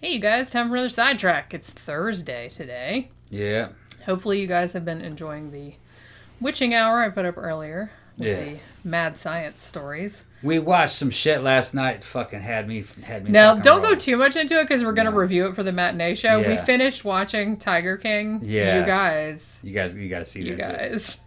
Hey, you guys, time for another sidetrack. It's Thursday today. Yeah. Hopefully you guys have been enjoying the witching hour I put up earlier with the mad science stories. We watched some shit last night. Fucking had me. Now, don't go too much into it because we're going to review it for the matinee show. Yeah. We finished watching Tiger King. Yeah. You guys. You got to see You this. guys.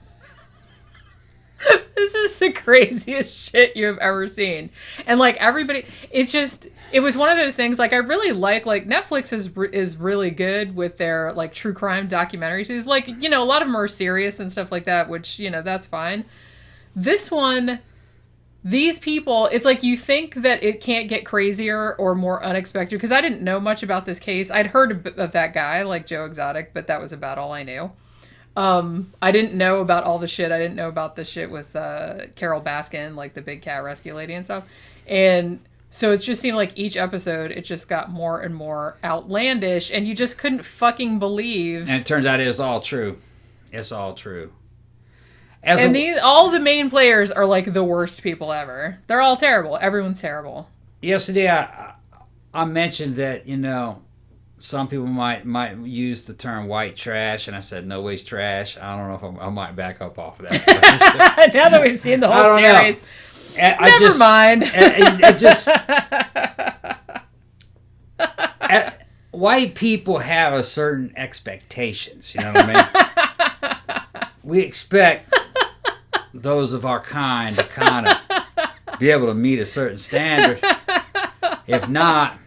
This is the craziest shit you have ever seen. And, like, everybody, it was one of those things, like, I really like Netflix is really good with their, like, true crime documentaries. It's like, you know, a lot of them are serious and stuff like that, which, you know, that's fine. This one, these people, it's like you think that it can't get crazier or more unexpected, because I didn't know much about this case. I'd heard of that guy, like Joe Exotic, but that was about all I knew. I didn't know about all the shit. I didn't know about the shit with Carol Baskin, like the big cat rescue lady and stuff. And so it just seemed like each episode, it just got more and more outlandish, and you just couldn't fucking believe. And it turns out it's all true. It's all true. All the main players are like the worst people ever. They're all terrible. Everyone's terrible. Yesterday, I mentioned that, you know, some people might use the term white trash, and I said no waste trash. I don't know if I might back up off of that. Now that we've seen the whole series, never mind. White people have a certain expectations. You know what I mean? We expect those of our kind to kind of be able to meet a certain standard. If not,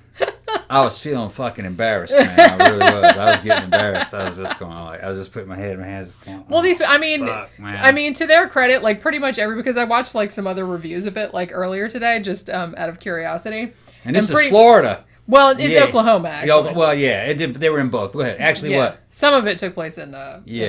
I was feeling fucking embarrassed, man. I really was. I was getting embarrassed. I was just going like, I was just putting my head in my hands. Well, I mean, to their credit, like pretty much because I watched like some other reviews of it like earlier today, just out of curiosity. And this is Florida. Well, it's Oklahoma, actually. Well, yeah, it did. They were in both. Go ahead. Actually, what? Some of it took place in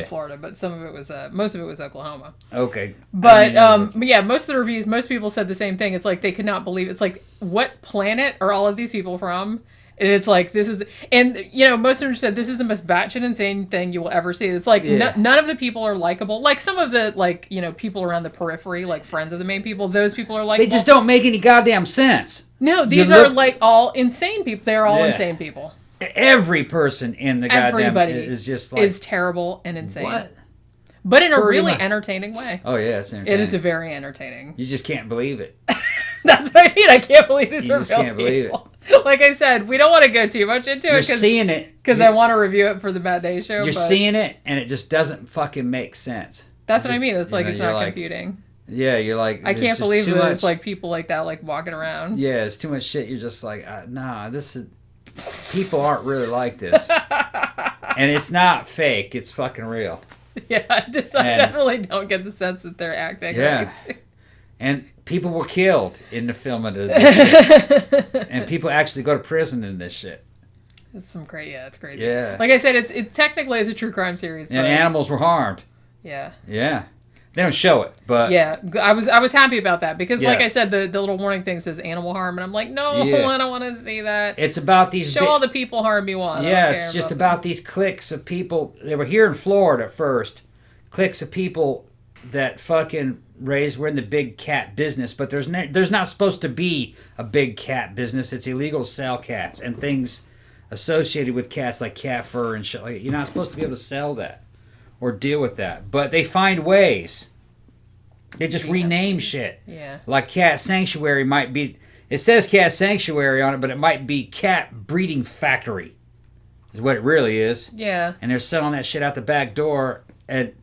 Florida, but some of it was most of it was Oklahoma. Okay. But yeah, most of the reviews, most people said the same thing. It's like they could not believe. It's like, what planet are all of these people from? And it's like, this is, and you know, most of them said this is the most batshit insane thing you will ever see. It's like none of the people are likable. Like some of the, like, you know, people around the periphery, like friends of the main people, those people are like, they just don't make any goddamn sense. No, these are like all insane people. They're all insane people. Every person in the goddamn is just like, is terrible and insane. What? But in a really entertaining way. Oh yeah, it's entertaining. It is very entertaining. You just can't believe it. That's what I mean. I can't believe these are real people. Can't believe it. Like I said, we don't want to go too much into You're it. Seeing it. Because I want to review it for the matinee show. You're seeing it, and it just doesn't fucking make sense. That's what I mean. It's like, it's not computing. Yeah, you're like, I can't believe that it's like people like that, like walking around. Yeah, it's too much shit. You're just like, nah, people aren't really like this. And it's not fake. It's fucking real. Yeah, I definitely don't get the sense that they're acting. Yeah. And people were killed in the filming of this shit. And people actually go to prison in this shit. It's it's crazy. Yeah. Like I said, it technically is a true crime series. And animals were harmed. Yeah. Yeah. They don't show it, but yeah, I was happy about that because, like I said, the little warning thing says animal harm, and I'm like, no, I don't want to see that. It's about these all the people harm you want. Yeah, it's just about these cliques of people. They were here in Florida at first, cliques of people that fucking we're in the big cat business, but there's not supposed to be a big cat business. It's illegal to sell cats and things associated with cats like cat fur and shit. Like, you're not supposed to be able to sell that or deal with that, but they find ways. They just rename shit. Yeah. Like Cat Sanctuary might be, it says Cat Sanctuary on it, but it might be Cat Breeding Factory is what it really is. Yeah. And they're selling that shit out the back door, and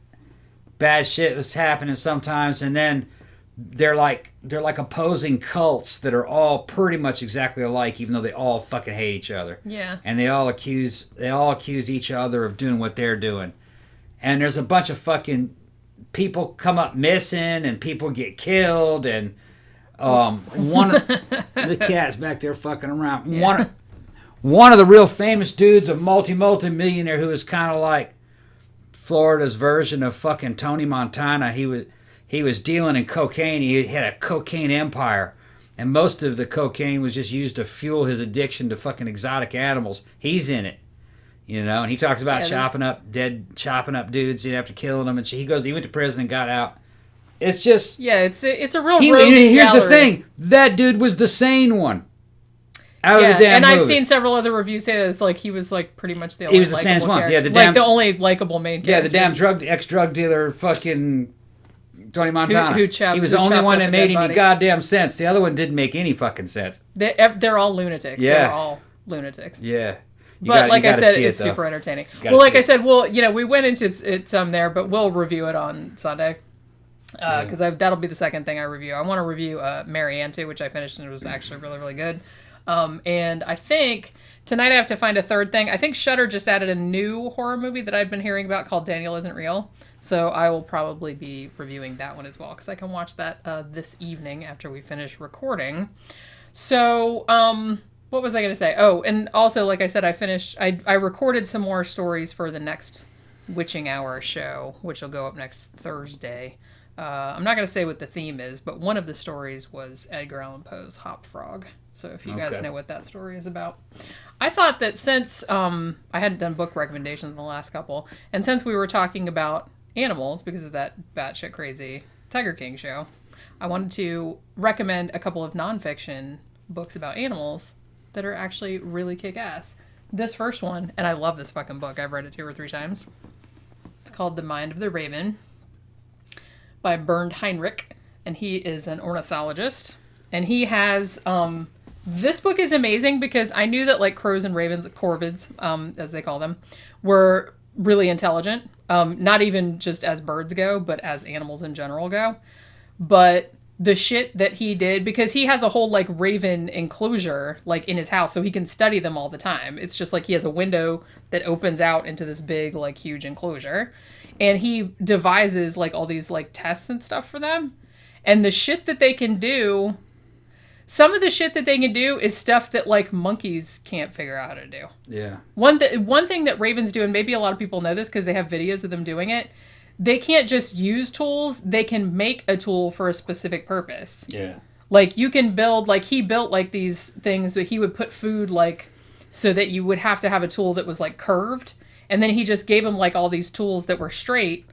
bad shit was happening sometimes, and then they're like opposing cults that are all pretty much exactly alike, even though they all fucking hate each other. Yeah. And they all accuse each other of doing what they're doing. And there's a bunch of fucking people come up missing, and people get killed, and one of the cat's back there fucking around. Yeah. One of the real famous dudes, a multi-millionaire who was kind of like Florida's version of fucking Tony Montana. He was dealing in cocaine. He had a cocaine empire, and most of the cocaine was just used to fuel his addiction to fucking exotic animals. He's in it. You know, and he talks about chopping up dudes after killing them, and he went to prison and got out. It's just it's a real. Here's the thing: that dude was the sane one. Out of the damn and I've movie. seen several other reviews say that it's like he was like pretty much the only was the saddest one. character. Yeah, the damn, the only likable main character. Yeah, the damn ex-drug dealer fucking Tony Montana. Who he was the only one that made any goddamn sense. The other one didn't make any fucking sense. They're all lunatics. Yeah. They're all lunatics. Yeah. But like I said, it's super entertaining. Well, like I said, we went into it some there, but we'll review it on Sunday. Because that'll be the second thing I review. I want to review Marianne too, which I finished and it was actually really, really good. And I think tonight I have to find a third thing. I think Shudder just added a new horror movie that I've been hearing about called Daniel Isn't Real. So I will probably be reviewing that one as well because I can watch that this evening after we finish recording. So, what was I going to say? Oh, and also, like I said, I recorded some more stories for the next Witching Hour show, which will go up next Thursday. I'm not going to say what the theme is, but one of the stories was Edgar Allan Poe's Hop Frog. So if you guys know what that story is about. I thought that since I hadn't done book recommendations in the last couple, and since we were talking about animals because of that batshit crazy Tiger King show, I wanted to recommend a couple of nonfiction books about animals that are actually really kick-ass. This first one, and I love this fucking book. I've read it 2 or 3 times. It's called The Mind of the Raven by Bernd Heinrich, and he is an ornithologist. And he has, this book is amazing because I knew that like crows and ravens, corvids, as they call them, were really intelligent. Not even just as birds go, but as animals in general go. But the shit that he did, because he has a whole like raven enclosure like in his house, so he can study them all the time. It's just like he has a window that opens out into this big like huge enclosure. And he devises like all these like tests and stuff for them. And the shit that they can do, some of the shit that they can do is stuff that like monkeys can't figure out how to do. Yeah. One thing that ravens do, and maybe a lot of people know this because they have videos of them doing it, they can't just use tools, they can make a tool for a specific purpose. Yeah. Like you can build, like he built like these things that he would put food like so that you would have to have a tool that was like curved. And then he just gave them like all these tools that were straight,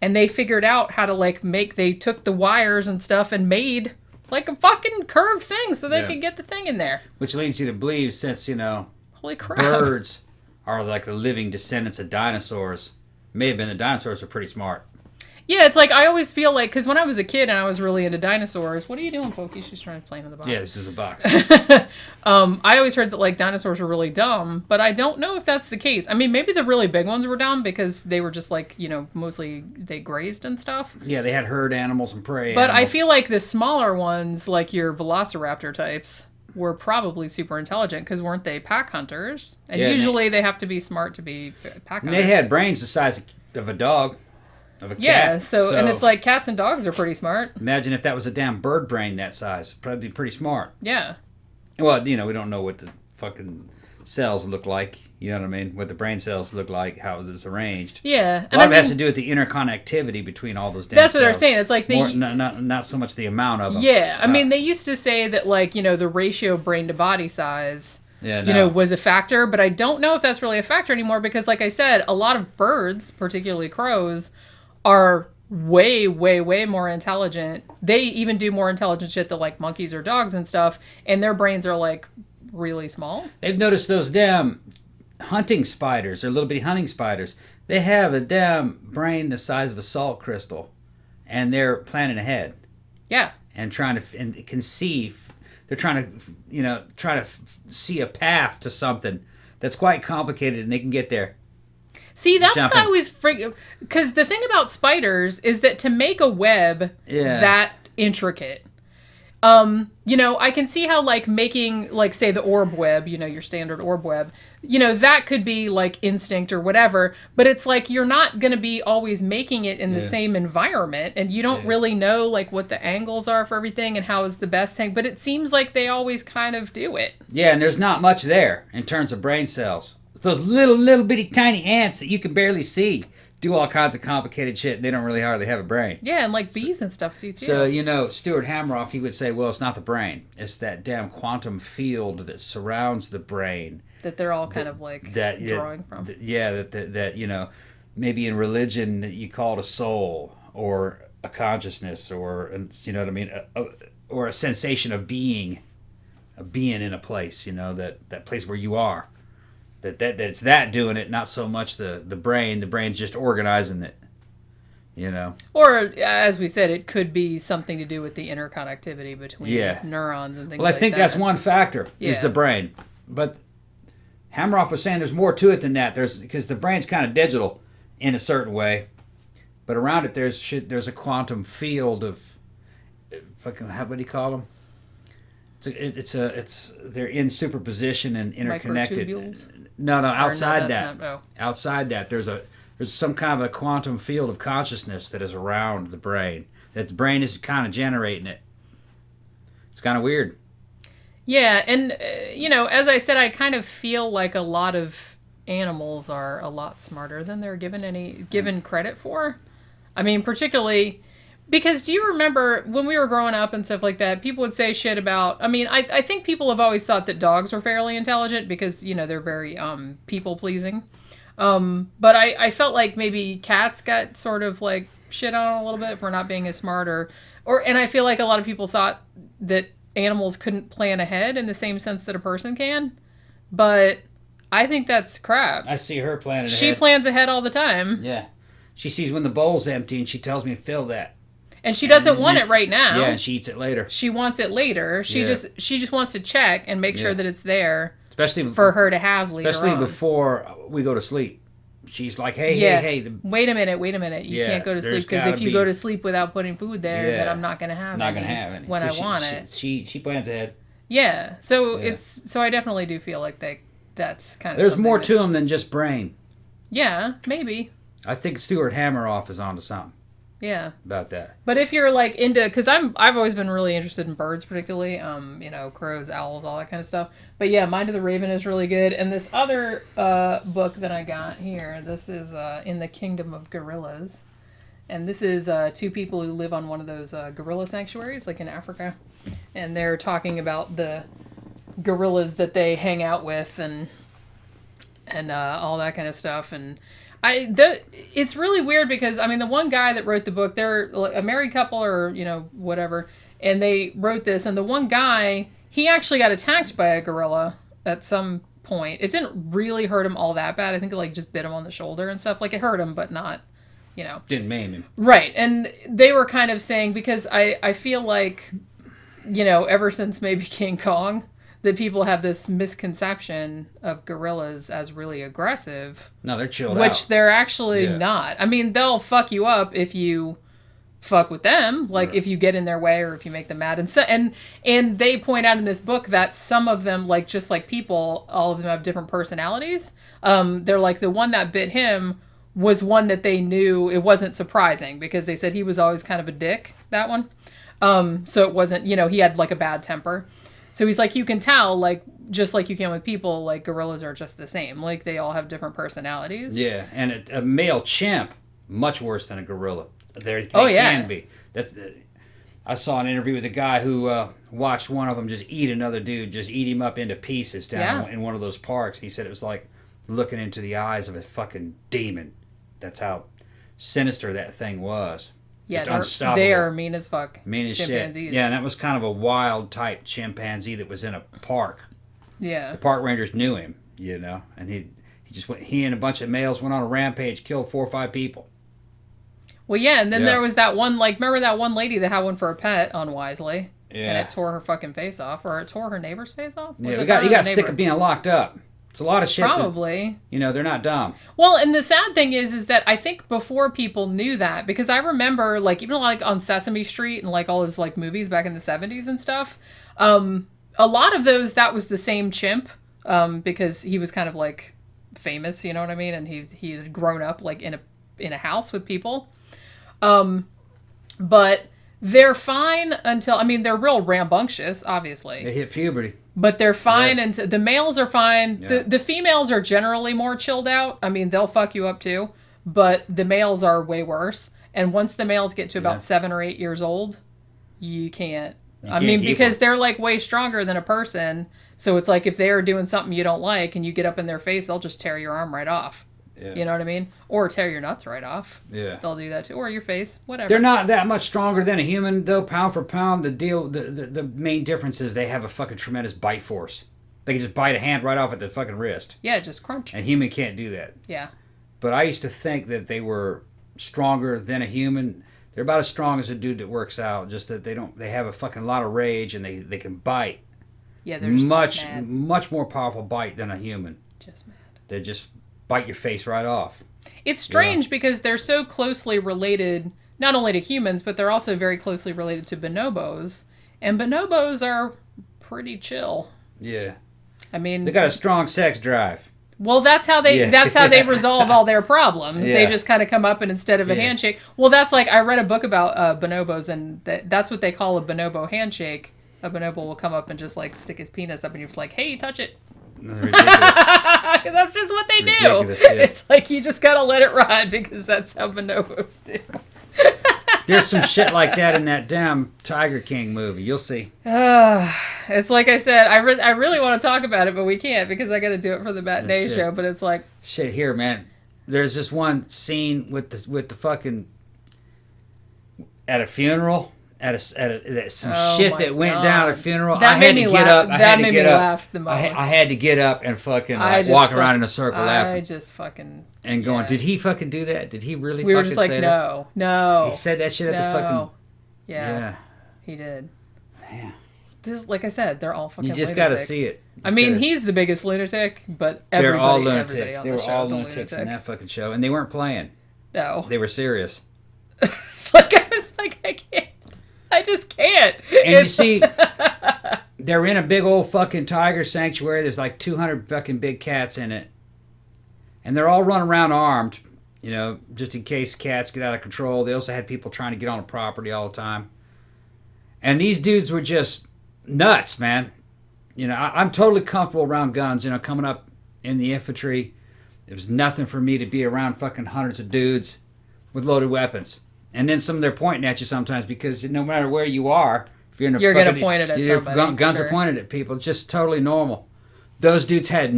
and they figured out how to like they took the wires and stuff and made like a fucking curved thing so they could get the thing in there. Which leads you to believe, since, Holy crap. birds are like the living descendants of dinosaurs. May have been the dinosaurs are pretty smart. Yeah, it's like I always feel like, because when I was a kid and I was really into dinosaurs, what are you doing, Feeky? She's trying to play in the box. Yeah, this is a box. I always heard that like dinosaurs were really dumb, but I don't know if that's the case. I mean, maybe the really big ones were dumb because they were just like, mostly they grazed and stuff. Yeah, they had herd animals and prey But animals. I feel like the smaller ones, like your velociraptor types, were probably super intelligent because weren't they pack hunters? And usually they have to be smart to be pack hunters. And they had brains the size of a dog. Of a cat. Yeah, so and it's like cats and dogs are pretty smart. Imagine if that was a damn bird brain that size. Probably pretty smart. Yeah. Well, we don't know what the fucking cells look like. You know what I mean? What the brain cells look like, how it's arranged. Yeah. A lot of it has to do with the interconnectivity between all those damn That's cells. what they're saying. It's like not so much the amount of them. Yeah. I mean, they used to say that like, the ratio brain to body size was a factor, but I don't know if that's really a factor anymore because like I said, a lot of birds, particularly crows, are way, way, way more intelligent. They even do more intelligent shit than like monkeys or dogs and stuff, and their brains are like really small. They've noticed those damn hunting spiders, or little bitty hunting spiders. They have a damn brain the size of a salt crystal, and they're planning ahead. Yeah. And trying to and conceive. They're trying to see a path to something that's quite complicated, and they can get there. See, that's what I always because the thing about spiders is that to make a web that intricate, I can see how like making like say the orb web, your standard orb web, that could be like instinct or whatever, but it's like you're not going to be always making it in the same environment, and you don't really know like what the angles are for everything and how is the best thing, but it seems like they always kind of do it. Yeah, and there's not much there in terms of brain cells. Those little bitty tiny ants that you can barely see do all kinds of complicated shit. They don't really hardly have a brain. Yeah, and like bees and stuff do too. So, Stuart Hameroff, he would say, well, it's not the brain. It's that damn quantum field that surrounds the brain. That they're all kind of like drawing from. That maybe in religion that you call it a soul or a consciousness or, you know what I mean, or a sensation of being. being in a place, that place where you are. That it's that doing it, not so much the brain. The brain's just organizing it, Or, as we said, it could be something to do with the interconnectivity between neurons and things like that. Well, I think that's one factor, is the brain. But Hammeroff was saying there's more to it than that. Because the brain's kind of digital in a certain way. But around it, there's a quantum field of fucking, what do you call them? They're in superposition and interconnected. Microtubules? No, outside that. Outside that, there's some kind of a quantum field of consciousness that is around the brain. That the brain is kind of generating it. It's kind of weird. Yeah, and as I said, I kind of feel like a lot of animals are a lot smarter than they're given credit for. I mean, particularly because, do you remember when we were growing up and stuff like that, people would say shit about, I think people have always thought that dogs were fairly intelligent because, they're very people-pleasing. But I felt like maybe cats got sort of like shit on a little bit for not being as smart and I feel like a lot of people thought that animals couldn't plan ahead in the same sense that a person can. But I think that's crap. I see her planning ahead. She plans ahead all the time. Yeah. She sees when the bowl's empty and she tells me to fill that. And she doesn't want it right now. Yeah, and she eats it later. She wants it later. She just wants to check and make sure that it's there. Especially for her to have later especially before we go to sleep. She's like, hey. Wait a minute. You can't go to sleep because if you go to sleep without putting food there, then I'm not going to have any when I want it. She plans ahead. Yeah. So I definitely do feel like that's kind of There's more to them than just brain. Yeah, maybe. I think Stuart Hammeroff is onto something. Yeah. About that. But if you're like into, because I've always been really interested in birds, particularly, crows, owls, all that kind of stuff. But yeah, Mind of the Raven is really good. And this other book that I got here, this is In the Kingdom of Gorillas. And this is two people who live on one of those gorilla sanctuaries, like in Africa. And they're talking about the gorillas that they hang out with and all that kind of stuff. And it's really weird because, the one guy that wrote the book, they're a married couple or, whatever, and they wrote this, and the one guy, he actually got attacked by a gorilla at some point. It didn't really hurt him all that bad. I think it, just bit him on the shoulder and stuff. Like, it hurt him, but not, Didn't maim him. Right, and they were kind of saying, because I feel like, ever since maybe King Kong, that people have this misconception of gorillas as really aggressive. No, they're chilled out. Which they're actually not. They'll fuck you up if you fuck with them, if you get in their way or if you make them mad. And they point out in this book that some of them, just like people, all of them have different personalities. They're like, the one that bit him was one that they knew, it wasn't surprising because they said he was always kind of a dick, that one. So it wasn't, he had a bad temper. So he's like, you can tell, just like you can with people, gorillas are just the same. They all have different personalities. Yeah, and a male chimp, much worse than a gorilla. They can be. I saw an interview with a guy who watched one of them just eat another dude, just eat him up into pieces down in one of those parks. He said it was like looking into the eyes of a fucking demon. That's how sinister that thing was. Yeah, they are mean as fuck. Mean as shit. Yeah, and that was kind of a wild type chimpanzee that was in a park. Yeah. The park rangers knew him, and he and a bunch of males went on a rampage, killed 4 or 5 people. Well, yeah, and then there was that one, remember that one lady that had one for a pet unwisely? Yeah. And it tore her fucking face off, or it tore her neighbor's face off? Yeah, he got sick of being locked up. It's a lot of shit. Probably. They're not dumb. Well, and the sad thing is that I think before people knew that, because I remember, even on Sesame Street and all his movies back in the 70s and stuff, a lot of those, that was the same chimp, because he was kind of famous, you know what I mean? And he had grown up in a house with people. But they're fine until, they're real rambunctious, obviously. They hit puberty. But they're fine, and the males are fine. Yeah. The females are generally more chilled out. They'll fuck you up too, but the males are way worse. And once the males get to about 7 or 8 years old, you can't. Because they're way stronger than a person. So it's if they're doing something you don't like and you get up in their face, they'll just tear your arm right off. Yeah. You know what I mean? Or tear your nuts right off. Yeah. They'll do that too. Or your face, whatever. They're not that much stronger than a human, though, pound for pound. The main difference is they have a fucking tremendous bite force. They can just bite a hand right off at the fucking wrist. Yeah, just crunch. A human can't do that. Yeah. But I used to think that they were stronger than a human. They're about as strong as a dude that works out, just that they have a fucking lot of rage and they can bite. Yeah, they're just mad. Much more powerful bite than a human. Just mad. They just bite your face right off. It's strange because they're so closely related, not only to humans, but they're also very closely related to bonobos. And bonobos are pretty chill. Yeah. I mean, they got a strong sex drive. Well, that's how they resolve all their problems. Yeah. They just kind of come up and instead of a handshake. Well, that's like I read a book about bonobos, and that's what they call a bonobo handshake. A bonobo will come up and just like stick his penis up, and you're just like, "Hey, touch it." That's ridiculous. That's just what they do. Yeah. It's like you just gotta let it ride because that's how bonobos do. There's some shit like that in that damn Tiger King movie. You'll see. It's like I said, I really want to talk about it, but we can't because I got to do it for the matinee show. But it's like shit here, man. There's this one scene with the fucking at a funeral. Some shit that went down at a funeral. I had to get up. That made me laugh the most. I had to get up and fucking walk around in a circle laughing. I just fucking... And going, did he fucking do that? Did he really fucking say that? We were just like, no. He said that shit at the fucking... Yeah. He did. Man. This, like I said, they're all fucking lunatics. You just lunatics. gotta see it. I mean, he's the biggest lunatic, but they're all lunatics. They were all lunatics in that fucking show. And they weren't playing. No. They were serious. It's like, I can't. I just can't. And you see, they're in a big old fucking tiger sanctuary. There's like 200 fucking big cats in it. And they're all running around armed, you know, just in case cats get out of control. They also had people trying to get on the property all the time. And these dudes were just nuts, man. You know, I'm totally comfortable around guns, you know, coming up in the infantry. It was nothing for me to be around fucking hundreds of dudes with loaded weapons. And then some of them are pointing at you sometimes because no matter where you are, if you're in a you're going to point it at somebody. Guns are pointed at people. It's just totally normal. Those dudes had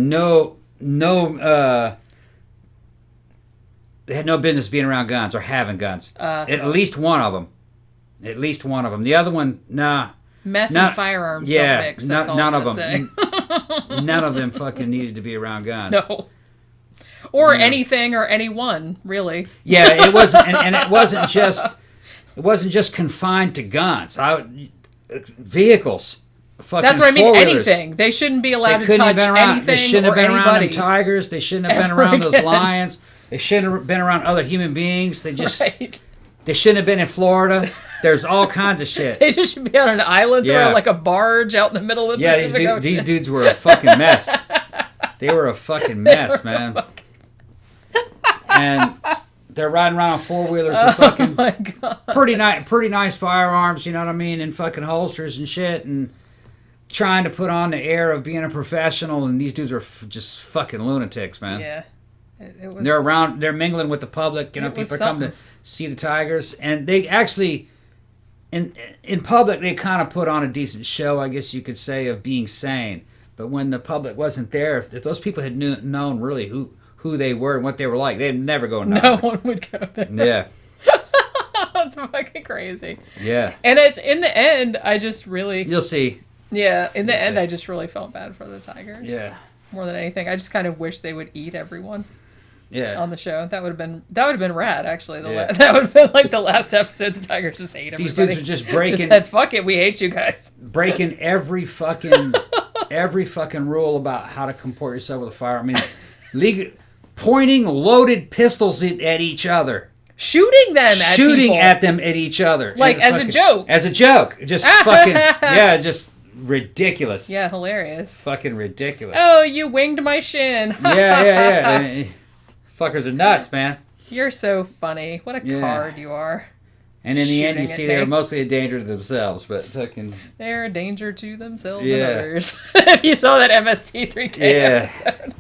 they had no business being around guns or having guns. At least one of them. The other one, nah. Meth and firearms don't mix. That's all none I'm of them. None of them fucking needed to be around guns. No. Or anything or anyone, really. Yeah, it wasn't, and it wasn't just confined to guns. Vehicles. That's what I mean. Anything. They shouldn't be allowed to touch anything. They shouldn't have been around them tigers. They shouldn't have been around those lions. They shouldn't have been around other human beings. They just they shouldn't have been in Florida. There's all kinds of shit. They just should be on an island somewhere, like a barge out in the middle of the Pacific Ocean. These dudes were a fucking mess. They were a fucking mess, man. And they're riding around on four-wheelers with fucking pretty nice firearms, you know what I mean, and fucking holsters and shit, and trying to put on the air of being a professional, and these dudes are just fucking lunatics, man. Yeah. It was, they're mingling with the public, you know, people are coming to see the tigers, and they actually, in public, they kind of put on a decent show, I guess you could say, of being sane. But when the public wasn't there, if those people had known really who they were and what they were like, they'd never go nowhere. No one would go there. Yeah. That's fucking crazy. Yeah. And it's in the end, I just really... You'll see. Yeah, in the end, I just really felt bad for the tigers. Yeah. More than anything. I just kind of wish they would eat everyone. Yeah. On the show. That would have been rad, actually. That would have been like the last episode. The tigers just ate everybody. These dudes are just breaking... Just said, fuck it, we hate you guys. Breaking every fucking rule about how to comport yourself with a fire. I mean, pointing loaded pistols at each other. Shooting at them at each other. Like, as a joke. As a joke. Just fucking... Yeah, just ridiculous. Yeah, hilarious. Fucking ridiculous. Oh, you winged my shin. Yeah. Fuckers are nuts, man. You're so funny. What a card you are. And in the end, you see they're mostly a danger to themselves, but fucking... They're a danger to themselves and others. If you saw that MST3K episode.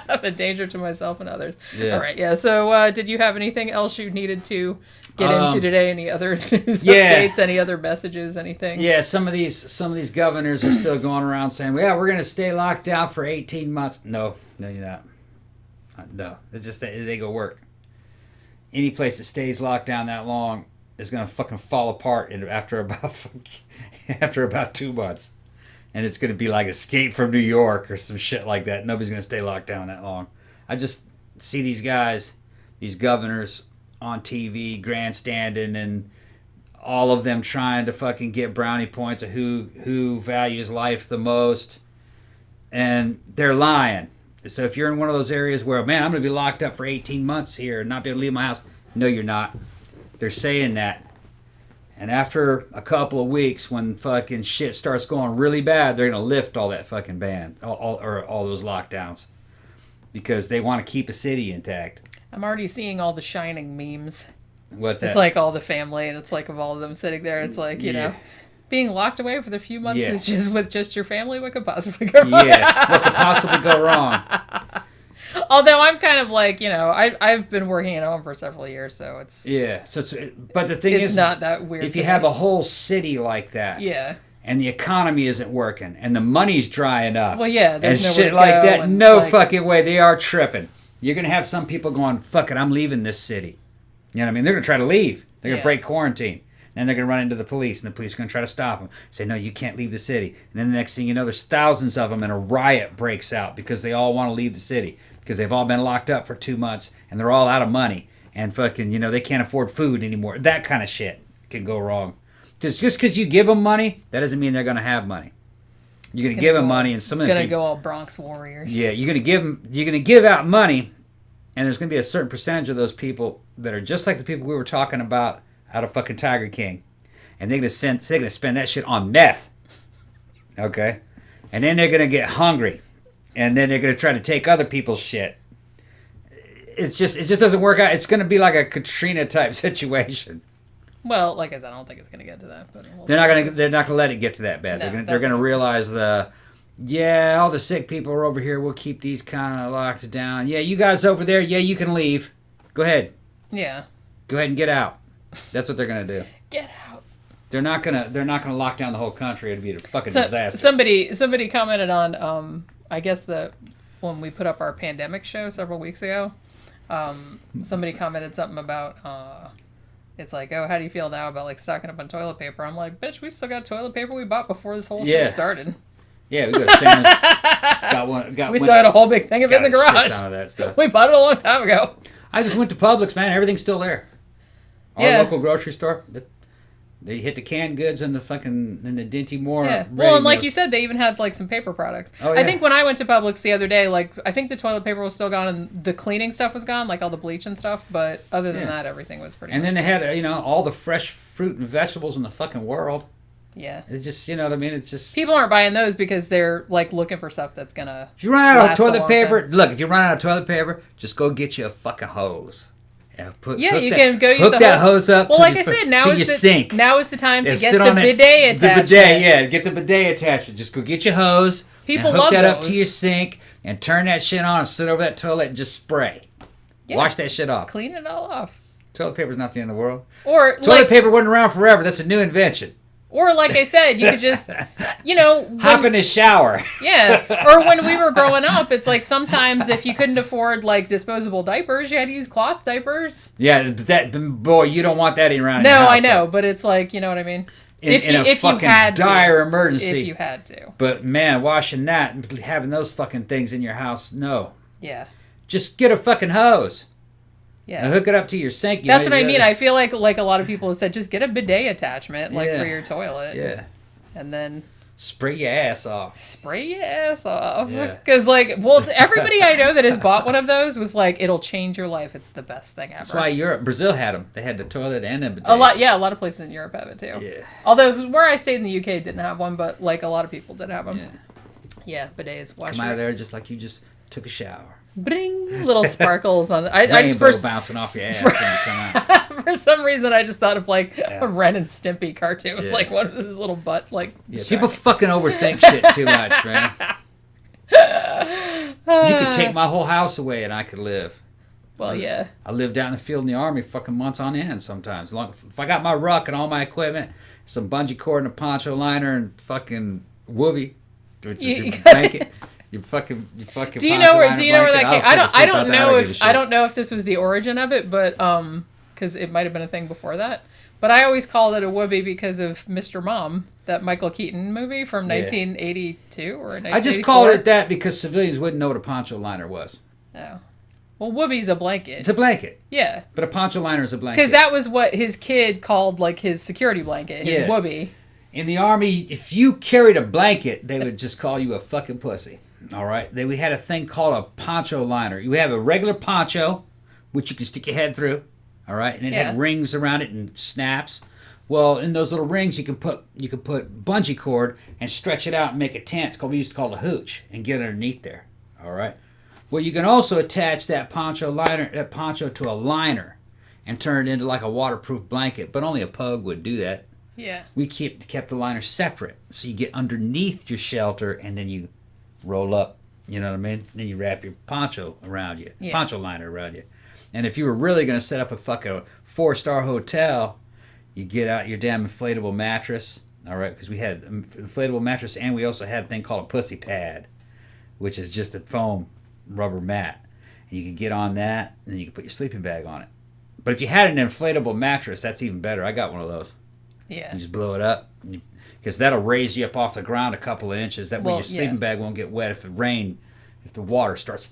A danger to myself and others. Yeah. All right, yeah. So did you have anything else you needed to get into today? Any other news updates? Any other messages? Anything? Yeah, some of these governors are still going around saying, yeah, we're going to stay locked down for 18 months. No, you're not. No, it's just that they go work. Any place that stays locked down that long is gonna fucking fall apart after about 2 months, and it's gonna be like Escape from New York or some shit like that. Nobody's gonna stay locked down that long. I just see these guys, these governors on TV grandstanding, and all of them trying to fucking get brownie points of who values life the most, and they're lying. So if you're in one of those areas where, man, I'm going to be locked up for 18 months here and not be able to leave my house. No, you're not. They're saying that. And after a couple of weeks, when fucking shit starts going really bad, they're going to lift all that fucking ban, all those lockdowns. Because they want to keep a city intact. I'm already seeing all the Shining memes. What's that? It's like all the family, and it's like of all of them sitting there. It's like, you know, being locked away for the few months is just with just your family. What could possibly go wrong? Yeah, what could possibly go wrong? Although I'm kind of like, you know, I've been working at home for several years, so it's but the thing is, it's not that weird. If you have a whole city like that, and the economy isn't working, and the money's drying up, well, yeah, and shit like that, no fucking way, they are tripping. You're gonna have some people going, "Fuck it, I'm leaving this city." You know what I mean? They're gonna try to leave. They're gonna break quarantine. And they're going to run into the police, and the police are going to try to stop them. Say, no, you can't leave the city. And then the next thing you know, there's thousands of them, and a riot breaks out because they all want to leave the city. Because they've all been locked up for 2 months, and they're all out of money. And fucking, you know, they can't afford food anymore. That kind of shit can go wrong. Just because you give them money, that doesn't mean they're going to have money. You're going to give them money, and some of them... Going to go all Bronx Warriors. Yeah, you're going to give out money, and there's going to be a certain percentage of those people that are just like the people we were talking about out of fucking Tiger King, and they're gonna spend that shit on meth, okay, and then they're gonna get hungry, and then they're gonna try to take other people's shit. It just doesn't work out. It's gonna be like a Katrina type situation. Well, like I said, I don't think it's gonna get to that. But they're not gonna let it get to that bad. No, they're gonna realize all the sick people are over here. We'll keep these kind of locked down. Yeah, you guys over there. Yeah, you can leave. Go ahead. Yeah. Go ahead and get out. That's what they're gonna do. Get out. They're not gonna lock down the whole country. It'd be a fucking disaster. Somebody commented on I guess when we put up our pandemic show several weeks ago, somebody commented something about it's like, oh, how do you feel now about like stocking up on toilet paper? I'm like, bitch, we still got toilet paper we bought before this whole shit started. Yeah, we got Sam's. We still had a whole big thing of it in the garage. Shit ton of that stuff. We bought it a long time ago. I just went to Publix, man. Everything's still there. Our local grocery store, they hit the canned goods and the Dinty Moore. Yeah. Well, and like you said, they even had like some paper products. Oh, yeah. I think when I went to Publix the other day, like I think the toilet paper was still gone and the cleaning stuff was gone, like all the bleach and stuff. But other than that, everything was pretty. And then they had all the fresh fruit and vegetables in the fucking world. Yeah. It's just what I mean. It's just people aren't buying those because they're like looking for stuff that's gonna. If you run out of toilet paper, if you run out of toilet paper, just go get you a fucking hose. Yeah, you can go use hook that hose up to your sink. Now is the time to get the bidet attachment. The bidet, get the bidet attachment. Just go get your hose People and love hook that up those. to your sink and turn that shit on and sit over that toilet and just spray. Yeah. Wash that shit off. Clean it all off. Toilet paper's not the end of the world. Or toilet paper wasn't around forever. That's a new invention. Or like I said, you could just, hop in the shower. Yeah. Or when we were growing up, it's like sometimes if you couldn't afford like disposable diapers, you had to use cloth diapers. Yeah, boy, you don't want that around. No, in your house, I know, but it's like, you know what I mean? If you had dire emergency. If you had to. But man, washing that and having those fucking things in your house, no. Yeah. Just get a fucking hose. Yeah. And hook it up to your sink. That's what I mean. I feel like a lot of people have said, just get a bidet attachment, for your toilet. Yeah. And then... Spray your ass off. Spray your ass off. Because, everybody I know that has bought one of those was like, it'll change your life. It's the best thing ever. That's why Brazil had them. They had the toilet and a bidet. A lot of places in Europe have it, too. Yeah. Although, where I stayed in the UK didn't have one, but, a lot of people did have them. Yeah, bidets. Come out of there just like you just took a shower. Bring little sparkles on. I just bouncing off your ass when you come out. For some reason, I just thought of a Ren and Stimpy cartoon with one of his little butt people fucking overthink shit too much, man. You could take my whole house away and I could live. Well, yeah. I lived out in the field in the army fucking months on end sometimes. If I got my ruck and all my equipment, some bungee cord and a poncho liner and fucking woobie, which is your blanket. You fucking. Do you know where that came? I don't know if this was the origin of it, but because it might have been a thing before that. But I always called it a woobie because of Mr. Mom, that Michael Keaton movie from 1982 or 1984. I just called it that because civilians wouldn't know what a poncho liner was. Oh. Well, woobie's a blanket. It's a blanket. Yeah. But a poncho liner is a blanket. Because that was what his kid called, like, his security blanket, his woobie. In the Army, if you carried a blanket, they would just call you a fucking pussy. All right? We had a thing called a poncho liner. You have a regular poncho, which you can stick your head through. All right? And it had rings around it and snaps. Well, in those little rings, you can put bungee cord and stretch it out and make a tent. It's called, we used to call it a hooch, and get underneath there. All right? Well, you can also attach that poncho to a liner and turn it into like a waterproof blanket, but only a pug would do that. Yeah. We kept the liner separate, so you get underneath your shelter and then you roll up. You know what I mean? Then you wrap your poncho around you, poncho liner around you. And if you were really going to set up a fucking 4-star hotel, you get out your damn inflatable mattress. All right, because we had an inflatable mattress, and we also had a thing called a pussy pad, which is just a foam rubber mat, and you can get on that, and then you can put your sleeping bag on it. But if you had an inflatable mattress, that's even better. I got one of those. Yeah. You just blow it up, because that'll raise you up off the ground a couple of inches. That way your sleeping bag won't get wet if the water starts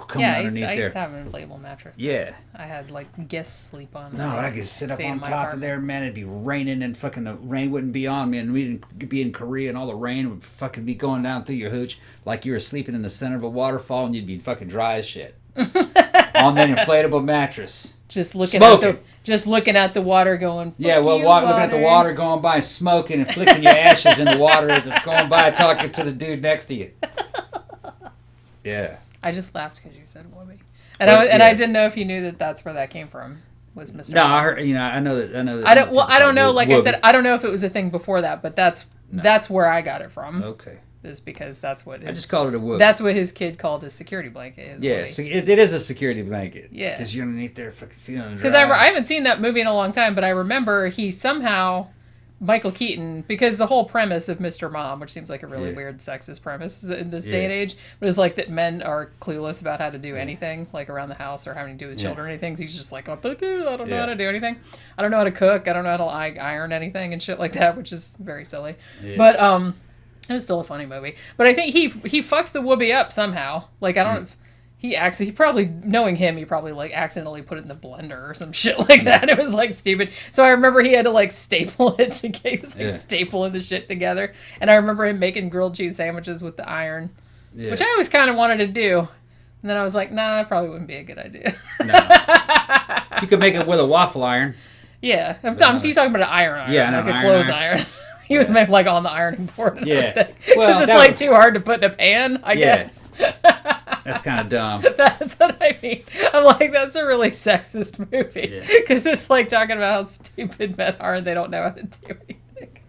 coming underneath there. I used to have an inflatable mattress. Yeah. I had, like, guests sleep on. No, I could sit up on top of there, man. It'd be raining, and fucking the rain wouldn't be on me, and we'd be in Korea, and all the rain would fucking be going down through your hooch like you were sleeping in the center of a waterfall, and you'd be fucking dry as shit. On that inflatable mattress. Just looking at the water going, yeah, well, looking at the water going by, smoking and flicking your ashes in the water as it's going by, talking to the dude next to you. Yeah. I just laughed because you said woobie. I didn't know if you knew that that's where that came from. Was Mr. No, I heard, I know that. I don't know. Like I said, I don't know if it was a thing before that, but that's where I got it from. Okay. Is because that's what I just called it a woobie. That's what his kid called his security blanket. So it is a security blanket. Yeah. Because you're underneath there fucking feeling dry. Because I haven't seen that movie in a long time, but I remember he somehow, Michael Keaton, because the whole premise of Mr. Mom, which seems like a really weird sexist premise in this day and age, but it's like that men are clueless about how to do anything, like around the house or having to do with children or anything. He's just like, I don't know how to do anything. I don't know how to cook. I don't know how to iron anything and shit like that, which is very silly. Yeah. But it was still a funny movie. But I think he fucked the woobie up somehow. Like, I don't... He probably, knowing him, he probably, like, accidentally put it in the blender or some shit like that. It was, like, stupid. So I remember he had to, like, staple it together. He was, like, stapling the shit together. And I remember him making grilled cheese sandwiches with the iron, which I always kind of wanted to do. And then I was like, nah, that probably wouldn't be a good idea. No. You could make it with a waffle iron. Yeah. He's talking about an iron. Yeah, like a clothes iron. He was made, like, on the ironing board. Because well, it's, like, too hard to put in a pan, I guess. That's kind of dumb. That's what I mean. I'm like, that's a really sexist movie. Because it's like talking about how stupid men are and they don't know how to do anything.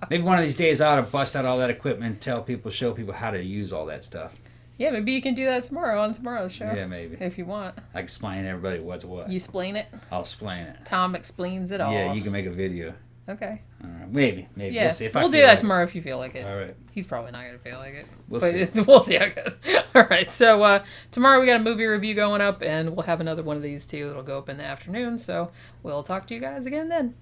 Maybe one of these days I ought to bust out all that equipment and show people how to use all that stuff. Yeah, maybe you can do that tomorrow on tomorrow's show. Yeah, maybe. If you want. I can explain to everybody what's what. You explain it? I'll explain it. Tom explains it all. Yeah, you can make a video. Okay. All right. Maybe. Yeah. We'll see if we'll do that tomorrow if you feel like it. All right. He's probably not going to feel like it. We'll see. We'll see how it goes. All right. So tomorrow we got a movie review going up, and we'll have another one of these too. It'll go up in the afternoon. So we'll talk to you guys again then.